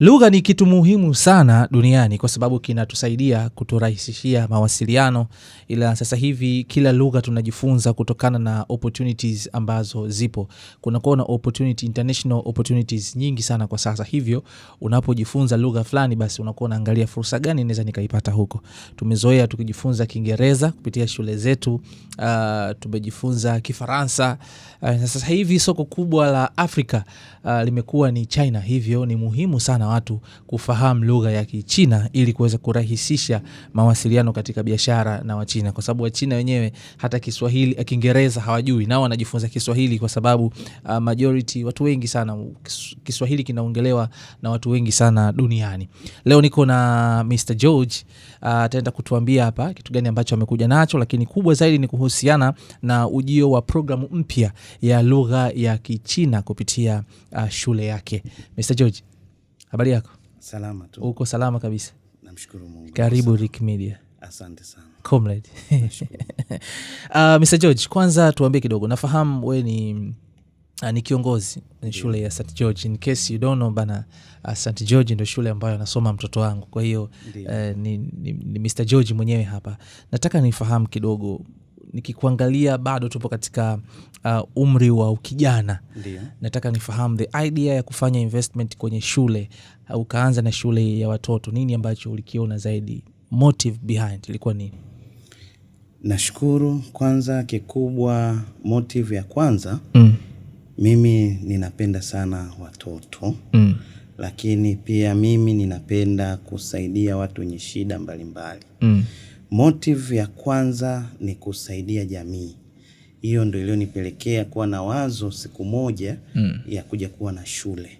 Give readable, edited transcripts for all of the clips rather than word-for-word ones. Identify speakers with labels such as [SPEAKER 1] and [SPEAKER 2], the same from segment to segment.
[SPEAKER 1] Lugha ni kitu muhimu sana duniani kwa sababu kinatusaidia kuturahisishia mawasiliano, ila sasa hivi kila lugha tunajifunza kutokana na opportunities ambazo zipo. Kunakuwa na international opportunities nyingi sana kwa sasa, hivyo unapojifunza lugha fulani basi unakuwa unaangalia fursa gani naweza nikaipata huko. Tumezoea tukijifunza Kiingereza kupitia shule zetu, tumejifunza Kifaransa. Sasa hivi soko kubwa la Afrika limekuwa ni China, hivyo ni muhimu sana watu kufahamu lugha ya Kichina ili kuweza kurahisisha mawasiliano katika biashara na Wachina, kwa sababu Wachina wenyewe hata Kiswahili, Kiingereza hawajui, nao wanajifunza Kiswahili kwa sababu majority, watu wengi sana Kiswahili kinaongelewa na watu wengi sana duniani. Leo niko na Mr. George, ataenda kutuambia hapa kitu gani ambacho amekuja nacho, lakini kubwa zaidi ni kuhusiana na ujio wa programu mpya ya lugha ya Kichina kupitia shule yake. Mr. George, habari yako?
[SPEAKER 2] Salama tu.
[SPEAKER 1] Uko salama kabisa?
[SPEAKER 2] Namshukuru Mungu.
[SPEAKER 1] Karibu Rick Media.
[SPEAKER 2] Asante sana.
[SPEAKER 1] Comrade. Mr. George, kwanza tuambie kidogo. Nafahamu wewe ni kiongozi shule ya St. George. In case you don't know bana, St. George ndio shule ambayo anasoma mtoto wangu. Kwa hiyo ni Mr. George mwenyewe hapa. Nataka nifahamu kidogo, nikikuangalia bado tupo katika umri wa ukijana.
[SPEAKER 2] Ndiyo.
[SPEAKER 1] Nataka nifahamu the idea ya kufanya investment kwenye shule, ukaanza na shule ya watoto. Nini ambacho ulikiona zaidi? Motive behind ilikuwa nini?
[SPEAKER 2] Nashukuru. Kwanza kikubwa, motive ya kwanza, mimi ninapenda sana watoto. Lakini pia mimi ninapenda kusaidia watu wenye shida mbalimbali. Motive ya kwanza ni kusaidia jamii. Hiyo ndio ilionipelekea kuwa na wazo siku moja ya kuja kuwa na shule.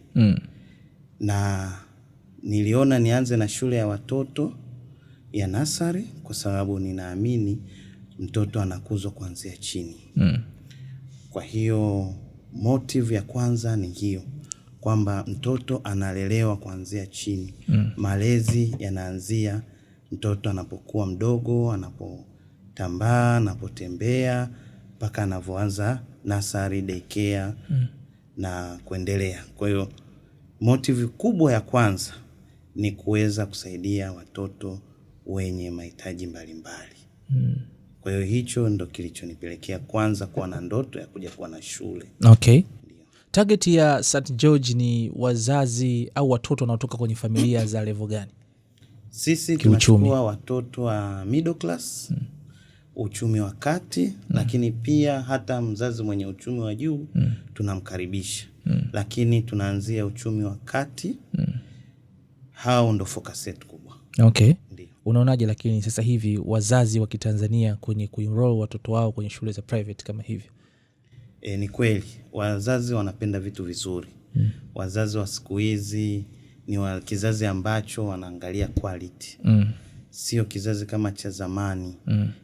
[SPEAKER 2] Na niliona nianze na shule ya watoto ya nasari kwa sababu ninaamini mtoto anakuzwa kuanzia chini. Kwa hiyo motive ya kwanza ni hiyo, kwamba mtoto analelewa kuanzia chini. Malezi yanaanzia mtoto anapokuwa mdogo, anapotambaa, anapotembea, mpaka anavyoanza nasari, daycare na kuendelea. Kwa hiyo motive kubwa ya kwanza ni kuweza kusaidia watoto wenye mahitaji mbalimbali. Kwa hiyo hicho ndo kilichonipelekea kwanza kuwa na ndoto ya kuja kuwa na shule.
[SPEAKER 1] Okay. Target ya St. George ni wazazi au watoto wanaotoka kwenye familia za level gani?
[SPEAKER 2] Sisi tunachukua watoto wa middle class, uchumi wa kati, lakini pia hata mzazi mwenye uchumi wa juu tunamkaribisha. Lakini tunaanzia uchumi wa kati. Hao ndo focus yetu kubwa.
[SPEAKER 1] Okay. Ndiyo. Unaonaje lakini sasa hivi wazazi wa Kitanzania kwenye kuenroll watoto wao kwenye shule za private kama hivyo?
[SPEAKER 2] Ni kweli wazazi wanapenda vitu vizuri. Wazazi wa siku hizi ni wa kizazi ambacho wanaangalia quality. Sio kizazi kama cha zamani.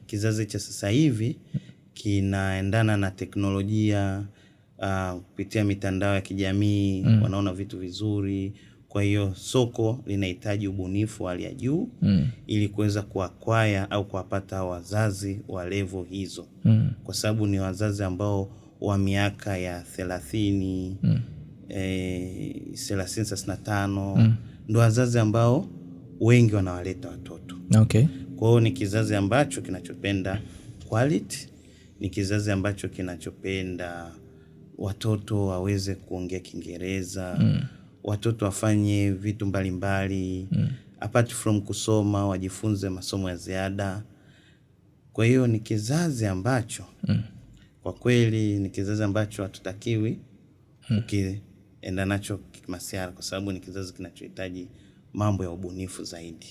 [SPEAKER 2] Kizazi cha sasa hivi kinaendana na teknolojia, kupitia mitandao ya kijamii, wanaona vitu vizuri. Kwa hiyo soko linahitaji ubunifu wa hali ya juu ili kuweza kuacquire au kuwapata wazazi wa level hizo. Kwa sababu ni wazazi ambao wa miaka ya 30, 35, ndio wazazi ambao wengi wanawaleta watoto.
[SPEAKER 1] Okay.
[SPEAKER 2] Kwa hiyo ni kizazi ambacho kinachopenda quality, ni kizazi ambacho kinachopenda watoto waweze kuongea Kiingereza, watoto wafanye vitu mbalimbali, apart from kusoma wajifunze masomo ya ziada. Kwa hiyo ni kizazi ambacho kwa kweli ni kizazi ambacho hatutakiwi ukienda nacho kimasiara, kwa sababu ni kizazi kinachohitaji mambo ya ubunifu zaidi.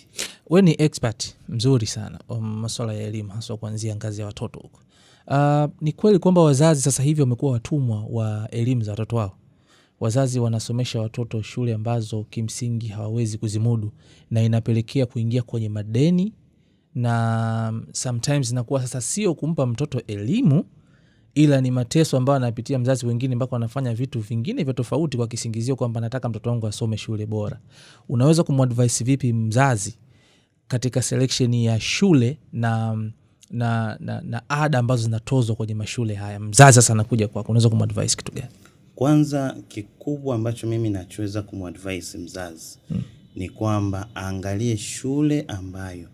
[SPEAKER 1] Wewe ni expert mzuri sana wa masuala ya elimu, hasa kuanzia ngazi ya watoto huko. Ni kweli kwamba wazazi sasa hivi wamekuwa watumwa wa elimu za watoto wao? Wazazi wanasomesha watoto shule ambazo kimsingi hawawezi kuzimudu, na inapelekea kuingia kwenye madeni, na sometimes inakuwa sasa sio kumpa mtoto elimu, ila ni mateso ambayo anapitia mzazi wengine mpaka wanafanya vitu vingine vya tofauti kwa kisingizio kwamba nataka mtoto wangu asome shule bora. Unaweza kumadvise vipi mzazi katika selection ya shule na ada ambazo zinatozwa kwenye mashule haya? Mzazi sasa anakuja kwako, unaweza kumadvise kitu gani?
[SPEAKER 2] Kwanza kikubwa ambacho mimi nachoweza kumadvise mzazi ni kwamba aangalie shule ambayo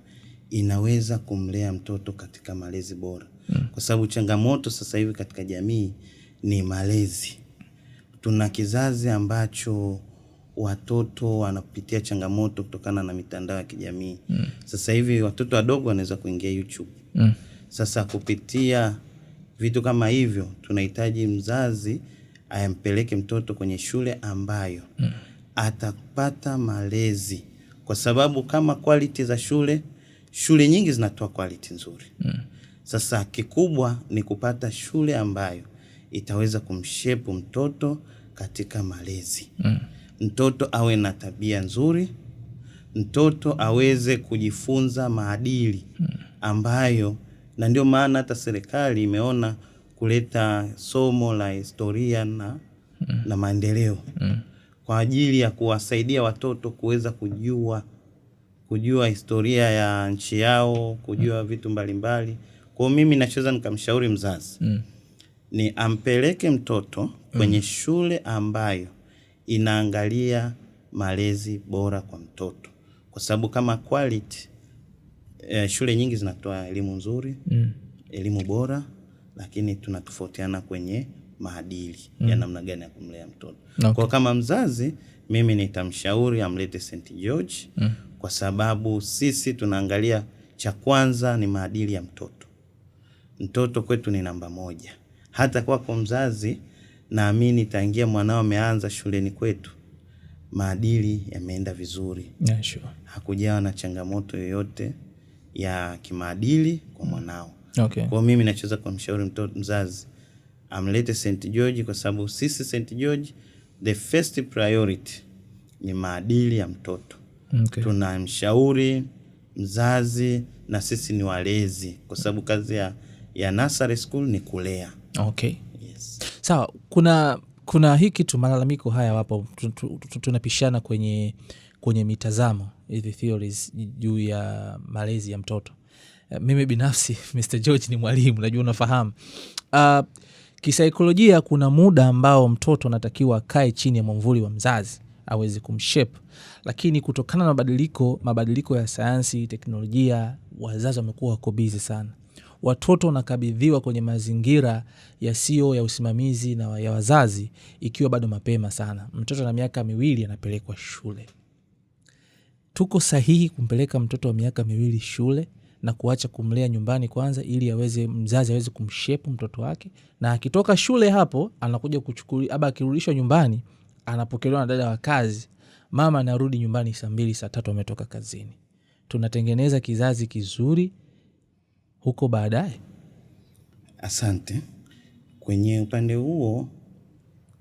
[SPEAKER 2] inaweza kumlea mtoto katika malezi bora. Kwa sababu changamoto sasa hivi katika jamii ni malezi. Tuna kizazi ambacho watoto wanapitia changamoto kutokana na mitandao ya kijamii. Sasa hivi watoto wadogo wanaweza kuingia YouTube. Sasa kupitia vitu kama hivyo tunahitaji mzazi ayampeleke mtoto kwenye shule ambayo atapata malezi, kwa sababu kama quality za shule nyingi zinatoa quality nzuri. Sasa kikubwa ni kupata shule ambayo itaweza kumshape mtoto katika malezi. Mtoto awe na tabia nzuri, mtoto aweze kujifunza maadili ambayo, na ndio maana hata serikali imeona kuleta somo la historia na maendeleo kwa ajili ya kuwasaidia watoto kuweza kujua historia ya nchi yao, kujua vitu mbalimbali. Kwa mimi nachoweza nikamshauri mzazi ni ampeleke mtoto kwenye shule ambayo inaangalia malezi bora kwa mtoto, kwa sababu kama quality shule nyingi zinatoa elimu nzuri, elimu bora, lakini tunatofautiana kwenye maadili ya namna gani ya kumlea mtoto.
[SPEAKER 1] Okay.
[SPEAKER 2] Kwa kama mzazi mimi nitamshauri amlete St. George kwa sababu sisi tunaangalia cha kwanza ni maadili ya mtoto. Mtoto kwetu ni namba 1. Hata kwa mzazi naamini tangia mwanao ameanza shuleni kwetu maadili yameenda vizuri.
[SPEAKER 1] Yeah, sure.
[SPEAKER 2] Hakujawa na changamoto yoyote ya kimaadili kwa mwanao.
[SPEAKER 1] Okay.
[SPEAKER 2] Kwa mimi nachoweza kumshauri mzazi amlete St. George kwa sababu sisi St. George the first priority ni maadili ya mtoto.
[SPEAKER 1] Okay.
[SPEAKER 2] Tunamshauri mzazi na sisi ni walezi, kwa sababu kazi ya nursery school ni kulea.
[SPEAKER 1] Okay.
[SPEAKER 2] Yes.
[SPEAKER 1] Sawa, kuna hiki tu malalamiko haya wapo tunapishana kwenye mitazamo hizi theories juu ya malezi ya mtoto. Mimi binafsi Mr. George ni mwalimu, najua unafahamu. Kisaikolojia kuna muda ambao mtoto anatakiwa kae chini ya mwamvuli wa mzazi aweze kumshape, lakini kutokana na mabadiliko ya sayansi, teknolojia, wazazi wamekuwa wako busy sana. Watoto wanakabidhiwa kwenye mazingira yasiyo ya usimamizi na ya wazazi ikiwa bado mapema sana. Mtoto na miaka 2 anapelekwa shule. Tuko sahihi kumpeleka mtoto wa miaka 2 shule na kuacha kumlea nyumbani kwanza ili mzazi aweze kumshape mtoto wake, na akitoka shule hapo anakuja kuchukuliwa, aba akirudishwa nyumbani anapokelewa na dada wa kazi, mama anarudi nyumbani saa 2 saa 3 ametoka kazini. Tunatengeneza kizazi kizuri huko baadaye?
[SPEAKER 2] Asante. Kwenye upande huo,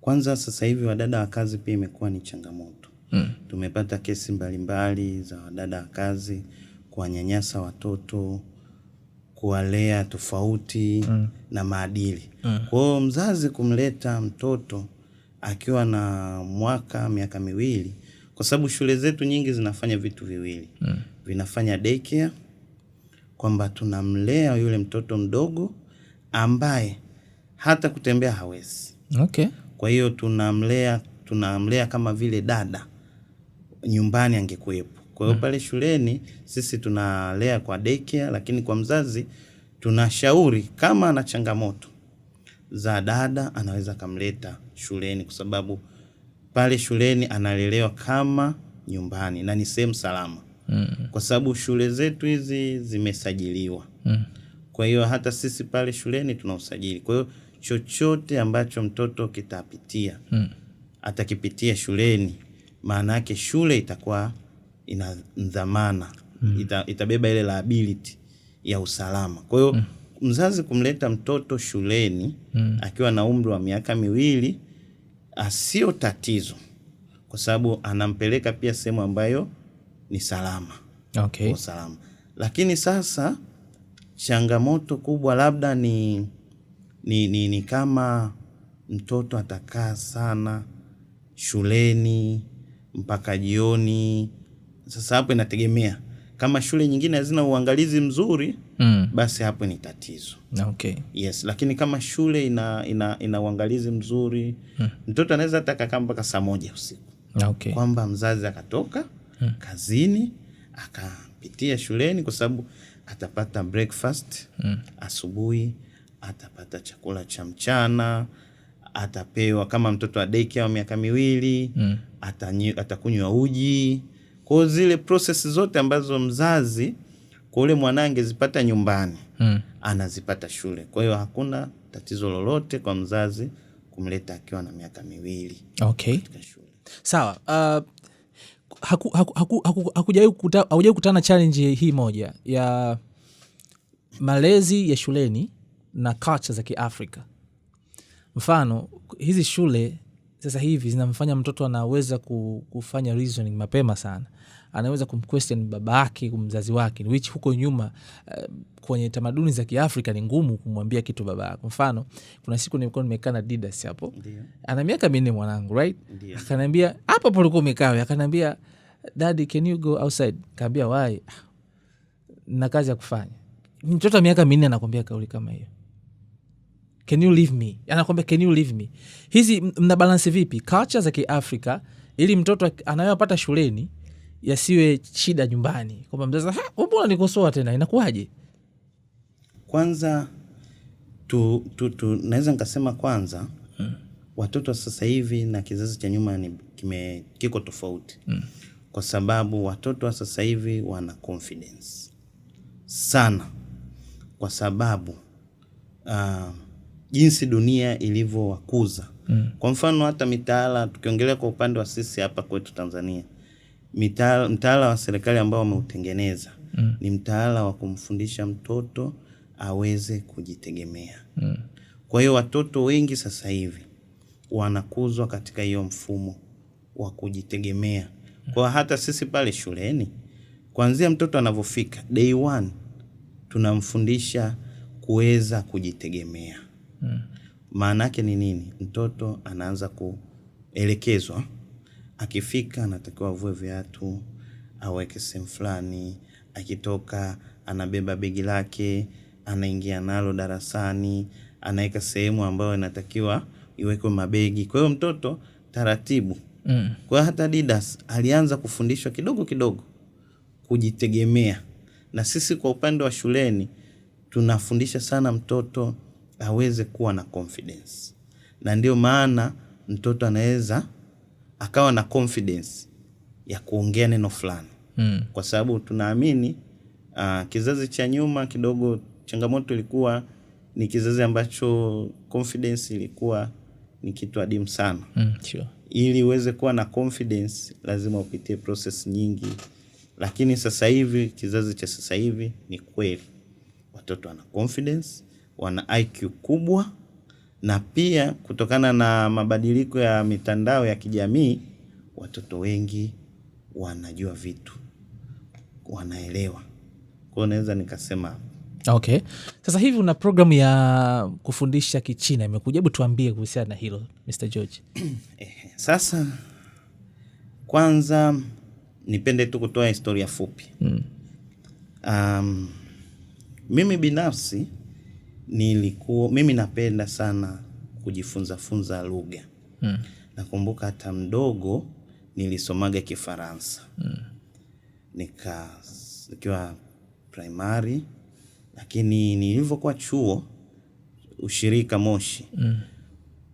[SPEAKER 2] kwanza sasa hivi wadada wa kazi pia imekuwa ni changamoto. Tumepata kesi mbalimbali za wadada wa kazi kuwanyanyasa watoto, kuwalea tofauti na maadili. Kwa hiyo mzazi kumleta mtoto akiwa na miaka 2, kwa sababu shule zetu nyingi zinafanya vitu viwili. Vinafanya daycare, kwamba tunamlea yule mtoto mdogo ambaye hata kutembea hawezi.
[SPEAKER 1] Okay.
[SPEAKER 2] Kwa hiyo tunamlea kama vile dada nyumbani angekuepo. Kwa hiyo pale shuleni sisi tunalea kwa daycare, lakini kwa mzazi tunashauri kama ana changamoto za dada anaweza kamleta shuleni, kwa sababu pale shuleni analelewa kama nyumbani na ni sehemu salama. Kwa sababu shule zetu hizi zimesajiliwa. Kwa hiyo hata sisi pale shuleni tuna usajili. Kwa hiyo chochote ambacho mtoto kitapitia atakipitia shuleni, maana yake shule itakuwa ina dhamana, itabeba ile liability ya usalama. Kwa hiyo mzazi kumleta mtoto shuleni akiwa na umri wa miaka 2 sio tatizo, kwa sababu anampeleka pia sehemu ambayo ni salama.
[SPEAKER 1] Okay.
[SPEAKER 2] Salama. Lakini sasa changamoto kubwa labda ni kama mtoto atakaa sana shuleni mpaka jioni. Sasa hapo inategemea Kama shule nyingine hazina uangalizi mzuri, basi hapo ni tatizo.
[SPEAKER 1] Okay.
[SPEAKER 2] Yes, lakini kama shule ina uangalizi mzuri, mtoto anaweza hata kukaa mpaka saa 1 usiku.
[SPEAKER 1] Okay.
[SPEAKER 2] Kwamba mzazi akatoka kazini akapitia shuleni, kwa sababu atapata breakfast asubuhi, atapata chakula cha mchana, atapewa kama mtoto wa daycare wa miaka 2, atakunywa uji. Kwa zile process zote ambazo mzazi kwa ule mwanange zipata nyumbani, anazipata shule. Kwa hiyo hakuna tatizo lolote kwa mzazi kumleta akiwa na miaka 2.
[SPEAKER 1] Okay.
[SPEAKER 2] Katika shule.
[SPEAKER 1] Sawa. Hakujawahi kukutana na challenge hii moja ya malezi ya shuleni na culture za Kiafrika? Mfano, hizi shule sasa hivi zinamfanya mtoto anaweza kufanya reasoning mapema sana. Anaweza kumquestion baba yake, mzazi wake, which huko nyuma kwenye tamaduni za Kiafrika ni ngumu kumwambia kitu baba yako. Mfano, kuna siku nilikuwa nimekaa na Didas hapo. Ndiyo. Ana miaka 4 mwanangu, right? Ndiyo. Akaniambia, "Hapo ulikuwa umekaa." Akaniambia, "Daddy, can you go outside?" Kaambia, "Why?" "Na kazi ya kufanya." Mtoto wa miaka 4 anakuambia kauli kama hiyo. "Can you leave me?" Anakuambia, "Can you leave me?" Hizi mna balance vipi culture za Kiafrika ili mtoto anayopata shuleni yasiwe shida nyumbani, kwamba mzazi, mbona nikosoa tena, inakuwaje?
[SPEAKER 2] Kwanza naweza nikasema kwanza, watoto sasa hivi na kizazi cha nyuma kiko tofauti. Kwa sababu watoto wa sasa hivi wana confidence sana, kwa sababu jinsi dunia ilivyowakuza. Kwa mfano hata mitaala, tukiongelea kwa upande wa sisi hapa kwetu Tanzania, mtaala wa serikali ambao wameutengeneza ni mtaala wa kumfundisha mtoto aweze kujitegemea. Kwa hiyo watoto wengi sasa hivi wanakuzwa katika hiyo mfumo wa kujitegemea. Kwa hata sisi pale shuleni, kuanzia mtoto anavyofika day 1 tunamfundisha kuweza kujitegemea. Maana yake ni nini? Mtoto anaanza kuelekezwa, akifika anatakiwa avue viatu, aweke sehemu fulani, akitoka anabeba begi lake, anaingia nalo darasani, anaweka sehemu ambayo inatakiwa iwekwe mabegi. Kwa hiyo mtoto taratibu. Kwa hata Didas alianza kufundishwa kidogo kidogo kujitegemea. Na sisi kwa upande wa shuleni tunafundisha sana mtoto aweze kuwa na confidence. Na ndio maana mtoto anaweza akawa na confidence ya kuongea neno fulani. Kwa sababu tunaamini kizazi cha nyuma kidogo changamoto ilikuwa ni kizazi ambacho confidence ilikuwa ni kitu adimu sana.
[SPEAKER 1] Sure.
[SPEAKER 2] Ili uweze kuwa na confidence lazima upitie process nyingi. Lakini sasa hivi, kizazi cha sasa hivi ni kweli watoto wana confidence, wana IQ kubwa, na pia kutokana na mabadiliko ya mitandao ya kijamii, watoto wengi wanajua vitu, wanaelewa. Kwa naweza nikasema.
[SPEAKER 1] Okay. Sasa hivi una programu ya kufundisha Kichina imekuja, hebu tuambie kuhusiana na hilo Mr. George.
[SPEAKER 2] Sasa kwanza nipende tu kutoa historia fupi. Mimi binafsi mimi napenda sana kujifunza lugha. Nakumbuka hata mdogo nilisomaga Kifaransa. Nikiwa primary, lakini nilivyokuwa chuo ushirika Moshi,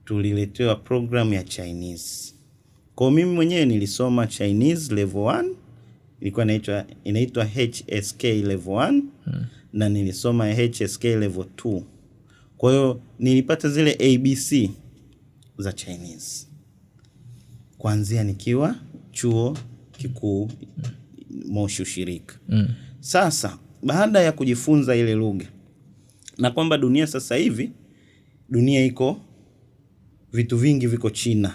[SPEAKER 2] tuliletewa program ya Chinese. Kwa mimi mwenyewe nilisoma Chinese level 1, ilikuwa inaitwa HSK level 1, na nilisoma HSK level 2. Kwa hiyo nilipata zile ABC za Chinese kuanzia nikiwa chuo kikuu Moshi ushirika. Sasa baada ya kujifunza ile lugha, na kwamba dunia sasa hivi iko vitu vingi viko China.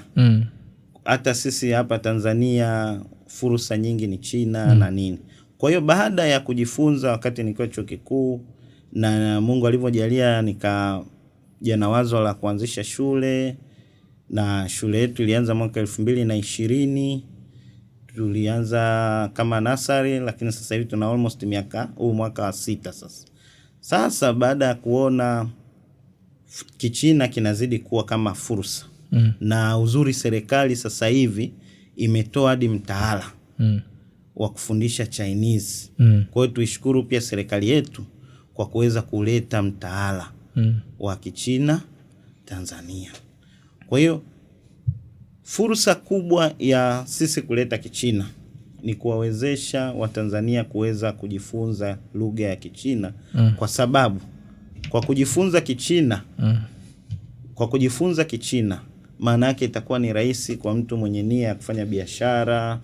[SPEAKER 2] Hata sisi hapa Tanzania fursa nyingi ni China na nini. Kwa hiyo baada ya kujifunza wakati nikiwa chuo kikuu, na Mungu alivyojalia nikaja na wazo la kuanzisha shule, na shule yetu ilianza mwaka 2020. tulianza kama nasari, lakini sasa hivi tuna almost mwaka wa 6 sasa baada ya kuona Kichina kinazidi kuwa kama fursa na uzuri, serikali sasa hivi imetoa hadi mtaala wa kufundisha Chinese. Kwa hiyo tuishukuru pia serikali yetu kwa kuweza kuleta mtaala wa Kichina Tanzania. Kwa hiyo fursa kubwa ya sisi kuleta Kichina ni kuwawezesha Watanzania kuweza kujifunza lugha ya Kichina kwa sababu kwa kujifunza Kichina maana yake itakuwa ni rahisi kwa mtu mwenye nia ya kufanya biashara,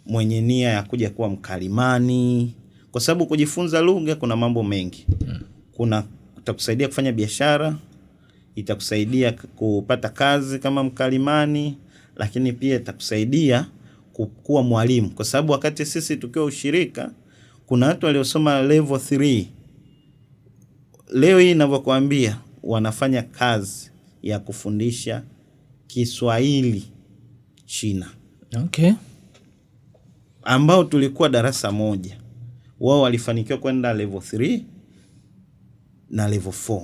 [SPEAKER 2] mwenye nia ya kuja kuwa mkalimani, kwa sababu kujifunza lugha kuna mambo mengi. Itakusaidia kufanya biashara, itakusaidia kupata kazi kama mkalimani, lakini pia itakusaidia kuwa mwalimu, kwa sababu wakati sisi tukiwa ushirika kuna watu waliosoma level 3 leo hii ninavyokuambia wanafanya kazi ya kufundisha Kiswahili China.
[SPEAKER 1] Okay.
[SPEAKER 2] Ambao tulikuwa darasa moja, wao walifanikiwa kwenda level 3 na level 4.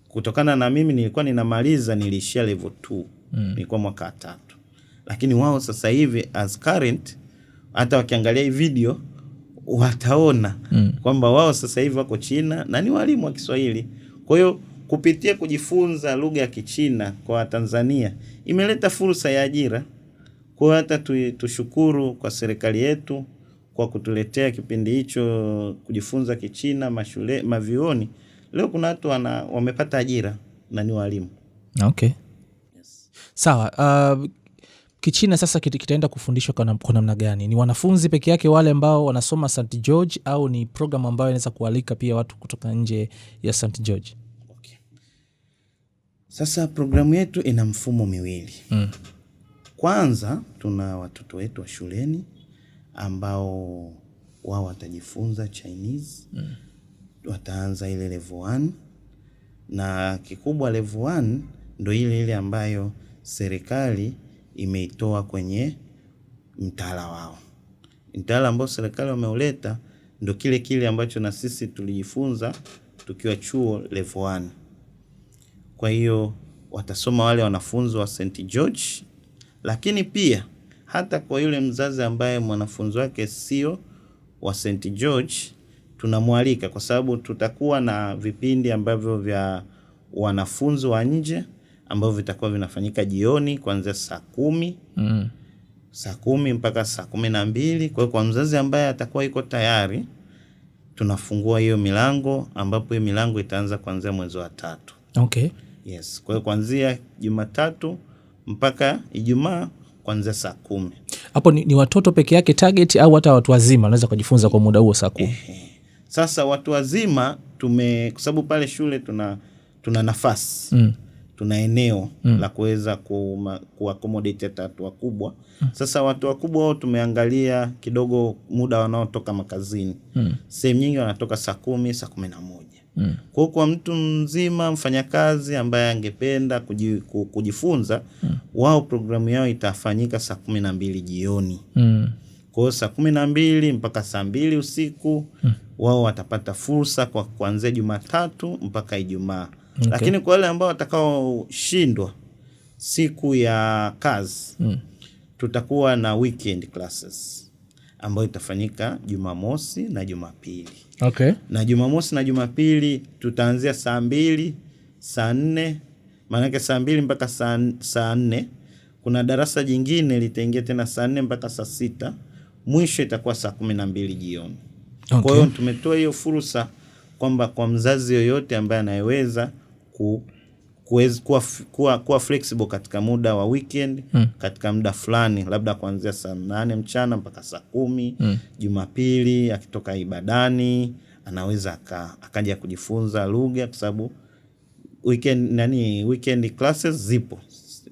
[SPEAKER 2] Kutokana na mimi nilikuwa ninamaliza, niliishia level 2. Nilikuwa mwaka 3. Lakini wao sasa hivi as current, hata wakiangalia hii video wataona kwamba wao sasa hivi wako China na ni walimu wa Kiswahili. Kwa hiyo kupitia kujifunza lugha ya Kichina kwa Tanzania imeleta fursa ya ajira. Kwa hata tushukuru kwa serikali yetu kwa kutuletea kipindi hicho kujifunza Kichina mashule, mavioni. Leo kuna watu wamepata ajira na ni walimu.
[SPEAKER 1] Okay. Yes. Sawa. Kichina sasa kitaenda kufundishwa kwa namna gani? Ni wanafunzi peke yake wale ambao wanasoma St. George au ni program ambayo inaweza kualika pia watu kutoka nje ya St. George?
[SPEAKER 2] Okay. Sasa programu yetu ina mfumo miwili. Kwanza tuna watoto wetu wa shuleni ambao wao watajifunza Chinese. Wataanza ile level 1, na kikubwa level 1 ndio ile ambayo serikali imeitoa kwenye mtaala wao. Mtaala ambao serikali wameuleta ndio kile ambacho na sisi tulijifunza tukiwa chuo level 1. Kwa hiyo watasoma wale wanafunzi wa St. George, lakini pia hata kwa yule mzazi ambaye mwanafunzi wake sio wa St. George tunamwalika, kwa sababu tutakuwa na vipindi ambavyo vya wanafunzi wa nje ambavyo vitakuwa vinafanyika jioni kuanzia saa 10 saa 10 mpaka saa 12. Kwa hiyo kwa mzazi ambaye atakuwa yuko tayari tunafungua hiyo milango, ambapo hiyo milango itaanza kuanzia mwezi wa 3.
[SPEAKER 1] Okay.
[SPEAKER 2] Yes. Kwa hiyo kuanzia Jumatatu mpaka Ijumaa kuanzia saa 10.
[SPEAKER 1] Hapo ni watoto peke yake target au hata watu wazima wanaweza kujifunza kwa muda huo saa 10?
[SPEAKER 2] Sasa watu wazima kwa sababu pale shule tuna nafasi. Tuna eneo la kuweza kuaccommodate watu wakubwa. Sasa watu wakubwa wao tumeangalia kidogo muda wanaotoka makazini. Sehemu nyingi wanatoka saa 10, saa 11. Kwa mtu mzima mfanyakazi ambaye angependa kujifunza, wao programu yao itafanyika saa 12 jioni. Kwa hiyo saa 12 mpaka saa 2 usiku wao watapata fursa kwa kuanzia Jumatatu mpaka Ijumaa. Okay. Lakini kwa wale ambao watakao shindwa siku ya kazi, tutakuwa na weekend classes ambayo itafanyika Jumamosi na Jumapili.
[SPEAKER 1] Okay.
[SPEAKER 2] Na Jumamosi na Jumapili tutaanzia saa 2, saa 4, maana yake saa 2 mpaka saa 4. Kuna darasa jingine litaingia tena saa 4 mpaka saa 6. Mwisho itakuwa saa 12 jioni. Okay. Kwa hiyo tumetoa hiyo fursa kwamba kwa mzazi yoyote ambaye anayeweza kuwa flexible katika muda wa weekend, katika muda fulani, labda kuanzia saa 8 mchana mpaka saa 10, Jumapili akitoka ibadani anaweza akaja kujifunza lugha, kwa sababu weekend classes zipo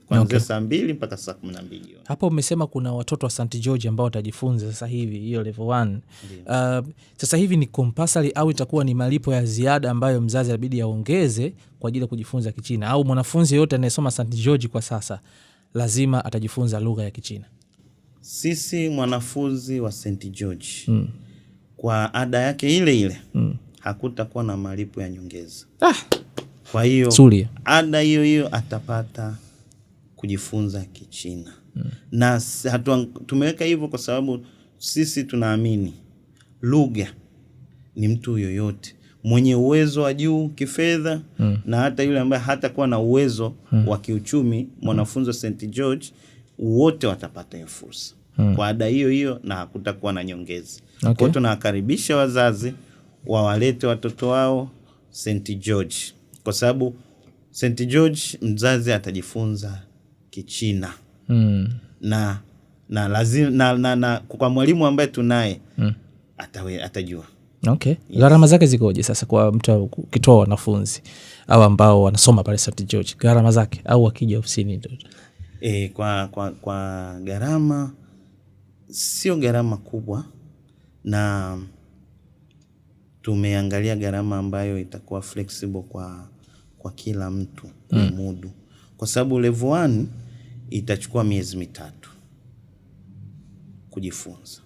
[SPEAKER 2] kuanzia saa 2 mpaka saa 12 jioni.
[SPEAKER 1] Hapo umesema kuna watoto wa St. George ambao watajifunza sasa hivi hiyo level 1. Sasa hivi ni compulsory au itakuwa ni malipo ya ziada ambayo mzazi inabidi aongeze kwa ajili ya kujifunza Kichina, au mwanafunzi yote anayesoma St. George kwa sasa lazima atajifunza lugha ya Kichina?
[SPEAKER 2] Sisi mwanafunzi wa St. George kwa ada yake ile ile hakutakuwa na malipo ya nyongeza. Kwa hiyo ada hiyo hiyo atapata kujifunza Kichina. Na tumeweka hivyo kwa sababu sisi tunaamini lugha ni mtu yoyote mwenye uwezo wa juu kifedha na hata yule ambaye hatakuwa na uwezo wa kiuchumi, mwanafunzi wa St. George wote watapata hiyo fursa kwa ada hiyo hiyo na hakutakuwa na nyongeza. Kwa hiyo tunawakaribisha wazazi wawalete watoto wao St. George kwa sababu St. George mzazi atajifunza Kichina na lazima na kwa mwalimu ambaye tunaye atajua.
[SPEAKER 1] Okay. Gharama zake zikoje sasa kwa mtu ukitoa wanafunzi au ambao wanasoma pale St. George? Gharama zake au wakija ofisini ndio?
[SPEAKER 2] Kwa gharama sio gharama kubwa, na tumeangalia gharama ambayo itakuwa flexible kwa kila mtu kumudu. Kwa sababu level 1 itachukua miezi 3 kujifunza.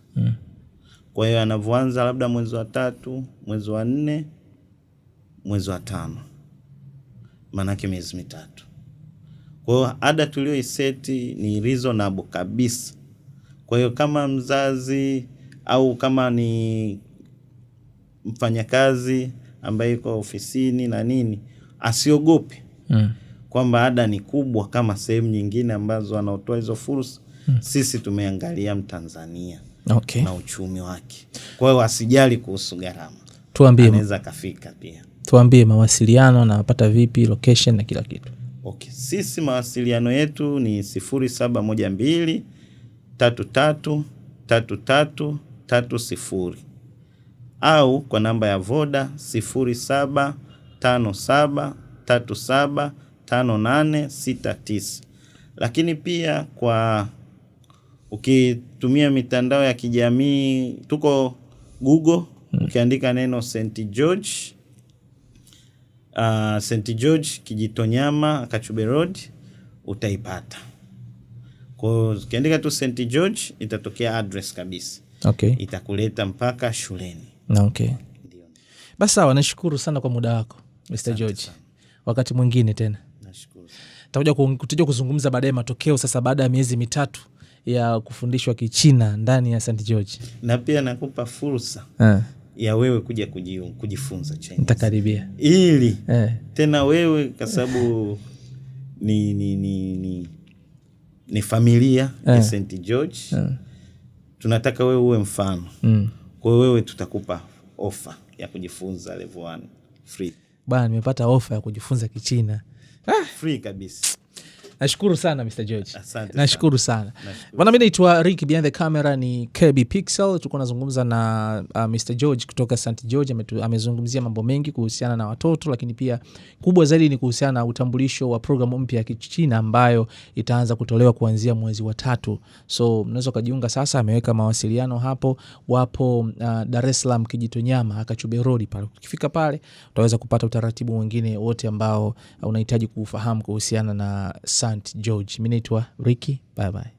[SPEAKER 2] Kwa hiyo anavyoanza labda mwezi wa 3, mwezi wa 4, mwezi wa 5. Manake miezi 3. Kwa hiyo ada tulioiseti ni reasonable kabisa. Kwa hiyo kama mzazi au kama ni mfanyakazi ambaye yuko ofisini na nini, asiogope kwamba ada ni kubwa kama sehemu nyingine ambazo wanaotoa hizo fursa. Sisi tumeangalia Mtanzania na uchumi wake. Kwa hiyo asijali kuhusu gharama. Anaweza kafika pia.
[SPEAKER 1] Tuambie mawasiliano na napata vipi, location na kila kitu.
[SPEAKER 2] Sisi mawasiliano yetu ni 0712 33 33 30 au kwa namba ya Voda 0757 37 5869. Lakini pia kwa ukitumia mitandao ya kijamii tuko Google, ukiandika neno St. George Kijitonyama Kachube Road utaipata. Kwa hiyo ukiandika tu St. George itatokea address kabisa. Itakuleta mpaka shuleni.
[SPEAKER 1] Basi sawa, nashukuru sana kwa muda wako Mr. George. Wakati mwingine tena.
[SPEAKER 2] Nashukuru.
[SPEAKER 1] Tutakuja kuzungumza baadaye matokeo sasa baada ya miezi 3 ya kufundishwa Kichina ndani ya St. George.
[SPEAKER 2] Na pia nakupa fursa ya wewe kuja kujifunza Chinese.
[SPEAKER 1] Nitakaribia.
[SPEAKER 2] Ili tena wewe kwa sababu ni familia ya St. George. Tunataka wewe uwe mfano. Kwa hiyo wewe tutakupa offer ya kujifunza level 1 free.
[SPEAKER 1] Bana, nimepata offer ya kujifunza Kichina.
[SPEAKER 2] Free kabisa.
[SPEAKER 1] Nashukuru sana Mr. George.
[SPEAKER 2] Nashukuru
[SPEAKER 1] sana. Bwana, mimi naitwa Rick, behind the camera ni KB Pixel. Tuko nazungumza na Mr. George kutoka St. George. Amezungumzia mambo mengi kuhusiana na watoto, lakini pia kubwa zaidi ni kuhusiana na utambulisho wa programu mpya ya Kichina ambayo itaanza kutolewa kuanzia mwezi wa 3. So mnaweza kujiunga sasa. Ameweka mawasiliano hapo. Wapo Dar es Salaam Kijitonyama Kachube Road pale. Ukifika pale utaweza kupata utaratibu mwingine wote ambao unahitaji kufahamu kuhusiana na St. George. Mimi naitwa Ricky. Bye bye.